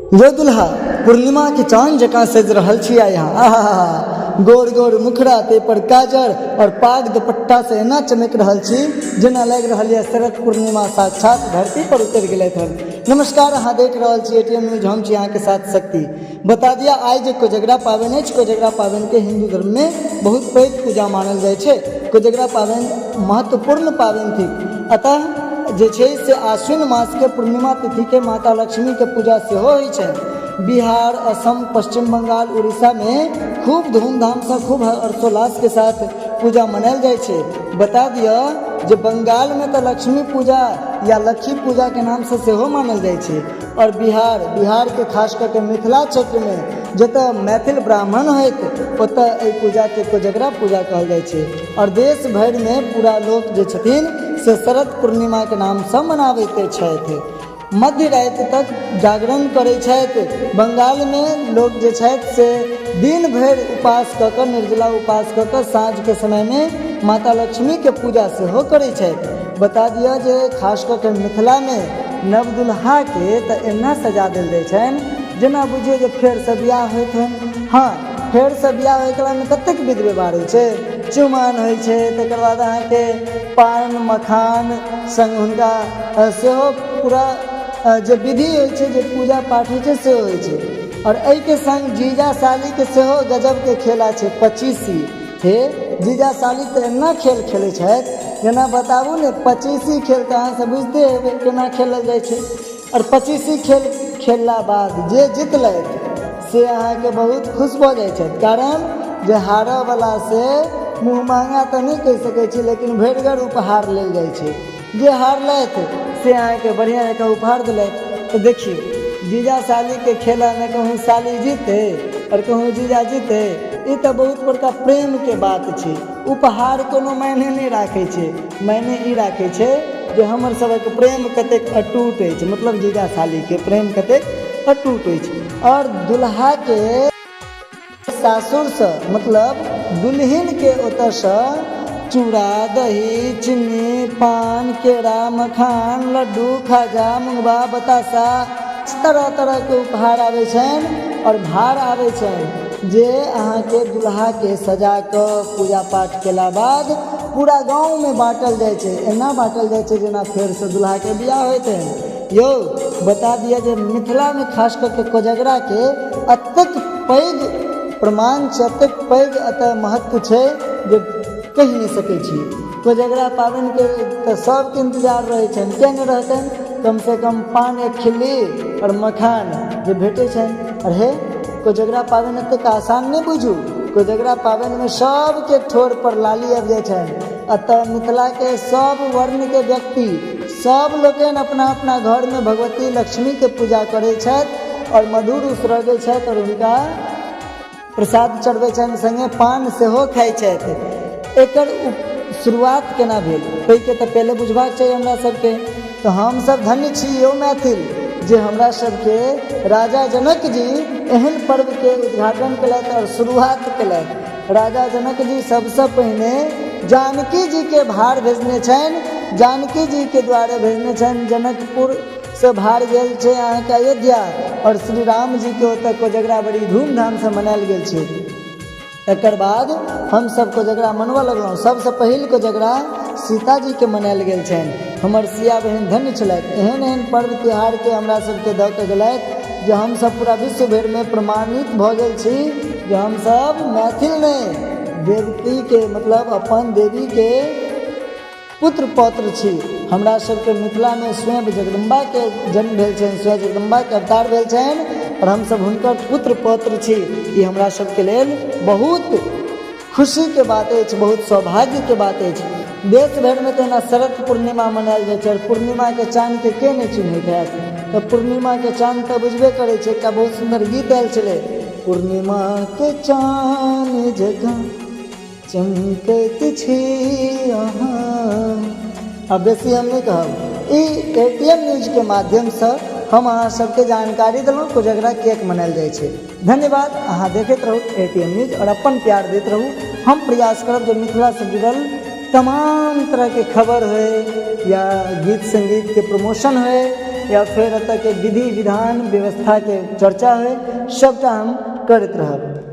यो दुल्हा पूर्णिमा के चांद जकाँ सज रहल छिया यहाँ। आहा गोर गोर मुखड़ा ते पर काजर और पाग दुपट्टा से एना चमक रहल छी जेना लग रहल है शरद पूर्णिमा साक्षात धरती पर उतर गेलै हन। नमस्कार, अहाँ देख रहल छी एटीएम न्यूज, हम छी अहाँ के साथ शक्ति। बता दिया आइ जे कोजगरा पाबनि अछि, कोजगरा पाबनि के हिंदू धर्म में बहुत पैघ पूजा मानल जाइ छै। कोजगरा पाबनि महत्वपूर्ण पाबनि थिक। अतः जे छै से आश्विन मास के पूर्णिमा तिथि के माता लक्ष्मी के पूजा सेहो होइ छै। बिहार, असम, पश्चिम बंगाल, उड़ीसा में खूब धूमधाम से खूब हर्षोल्लास के साथ पूजा मनायल जाइ छै। बता दिया जे बंगाल में तो लक्ष्मी पूजा या लक्ष्मी पूजा के नाम से सेहो मानल जाइ छै। और बिहार के खास करके मिथिला क्षेत्र में जतऽ मैथिल ब्राह्मण होइत ओतऽ एहि पूजा के कोजगरा पूजा कहल जाइ छै। और देश भरि में पूरा लोग जे छथिन से शरद पूर्णिमा के नाम से मनाबैत छथि। मध्य राति तक जागरण करै छथि। बंगाल में लोग जे छथि से दिन भरि उपास कऽ कऽ, निर्जला उपास कऽ कऽ साँझ के समय में माता लक्ष्मी के पूजा सेहो करै छथि। बता दिया जे खास कऽ के मिथिला में नव दुल्हा के तऽ एना सजा देल जाइ छनि जेना बुझियौ जे फेर से बियाह होइत हन। हाँ, फेर से बियाह होइके में कतेक विध व्यवहार होइ छै। चुमाओन होइ छै, तकर बाद अहाँके पान मखान संग हुनका सेहो पूरा जे विधि होइ छै, जे पूजा पाठ होइ छै सेहो होइ छै। और एहि के संग जीजा साली के सेहो गजब के खेला छै, पचीसी। हे जीजा साली तऽ एना खेल खेलै छथि जेना बताबू ने, पचीसी खेल तऽ अहाँ सब बुझते हेबै केना खेलल जाइ छै। और पचीसी खेल खेलला बाद जे जितलथि से अहाँके बहुत खुश भऽ जाइ छथि, कारण जे हारऽ वाला से मुँह मांगा तऽ नहीं कहि सकै छी, लेकिन भरिगर उपहार लेल जाइ छै। जे हारलथि से अहाँके बढ़िया जकाँ उपहार देलथि। तो देखिए जीजा साली के खेला में कहूँ साली जीते और कहूँ जीजा जीते, ई तऽ बहुत बड़का प्रेम के बात छै। उपहार कोनो मायने नहीं राखे छै, मायने ई राखे छै जे हमर सबक प्रेम कतेक अटूट अछि, मतलब जीजा साली के प्रेम कतेक अटूट अछि। और दुल्हा के सासुर से मतलब दुल्हिन के ओतऽ से चूड़ा दही चीनी पान केरा मखान लड्डू खाजा मुंगबा बतासा तरह तरह के उपहार आबै छनि और भार आबै छनि, जे अहाँके दुल्हा के सजा कऽ पूजा पाठ केला बाद पूरा गाँव में बाँटल जाइ छै। एना बाँटल जाइ छै जेना फेर से दुल्हा के बियाह होइत है। यौ बता दिया जे मिथिला में खास करके कोजगरा के अतेक पैघ प्रमाण छै, अतेक पैघ अतः महत्व छै जे कहि नहीं सकै छी। कोजगरा पाबनि के तऽ सबके इंतजार रहै छनि, किया नहीं रहतनि। कम से कम पान एक खिल्ली और मखान जे भेटै छनि। और हे कोजगरा पाबनि एतेक आसान नहीं बुझू। कोजगरा पाबनि में सबके ठोर पर लाली आबि जाइ छनि। अतः मिथिला के सब वर्ण के व्यक्ति, सब लोगन अपना अपना घर में भगवती लक्ष्मी के पूजा करै छथि और मधुर उसरगै छथि और हुनका प्रसाद चढ़बै छनि, संगे पान सेहो खाइ छथि। एकर शुरुआत केना भेल ताहिके तऽ पहले बुझबाक चाही हमरा सबके। तऽ हम सब धन्य छी यौ मैथिल, जे हमरा सबके राजा जनक जी एहन पर्व के उद्घाटन केलथि और शुरुआत केलथि। राजा जनक जी सबसे पहिने जानकी जी के भार भेजने छनि, जानकी जी के द्वारे भेजने छनि। जनकपुर से भार गेल छै अहाँके अयोध्या और श्री राम जी के ओतऽ कोजगरा बड़ी धूमधाम से मनायल गेल छै। तकर बाद हम सब कोजगरा मनबऽ लगलहुँ। सबसे पहिल कोजगरा सीता जी के मनायल गेल छनि। हमर सिया बहन धन्य छलथि, एहन एहन पर्व त्योहार के हमरा सबके दऽ कऽ गेलथि जे हम सब पूरा विश्व भरि में प्रमाणित भऽ गेल छी जे हम सब मैथिल नहीं, देवती के मतलब अपन देवी के पुत्र पौत्र छी। हमरा सबके मिथिला में स्वयं जगदम्बा के जन्म भेल छनि, स्वयं जगदम्बा के अवतार भेल छनि और हम सब हुनकर पुत्र पौत्र छी। ई हमरा सबके लेल बहुत खुशी के बात अछि, बहुत सौभाग्य के बात अछि। देश भरि में तऽ शरद पूर्णिमा मनायल जाइ छै। पूर्णिमा के चाँद के नहीं चिन्हैत हैत। तऽ पूर्णिमा के चाँद तऽ बुझबे करै छै, एकटा बहुत सुंदर गीत आयल छलै, पूर्णिमा के चाँद जकाँ चमकैत छी अहाँ। अब बेसी हम नहीं कहब। ई एटीएम न्यूज के माध्यम से हम अहाँ सबके जानकारी देलहुँ कोजगरा किएक मनायल जाइ छै। धन्यवाद, अहाँ देखैत रहू एटीएम न्यूज और अपन प्यार दैत रहू। हम प्रयास करब जे मिथिला से जुड़ल तमाम तरह के खबर होए या गीत संगीत के प्रमोशन होए या फिर एतऽ के विधि विधान व्यवस्था के चर्चा होय, सबटा हम करैत रहब।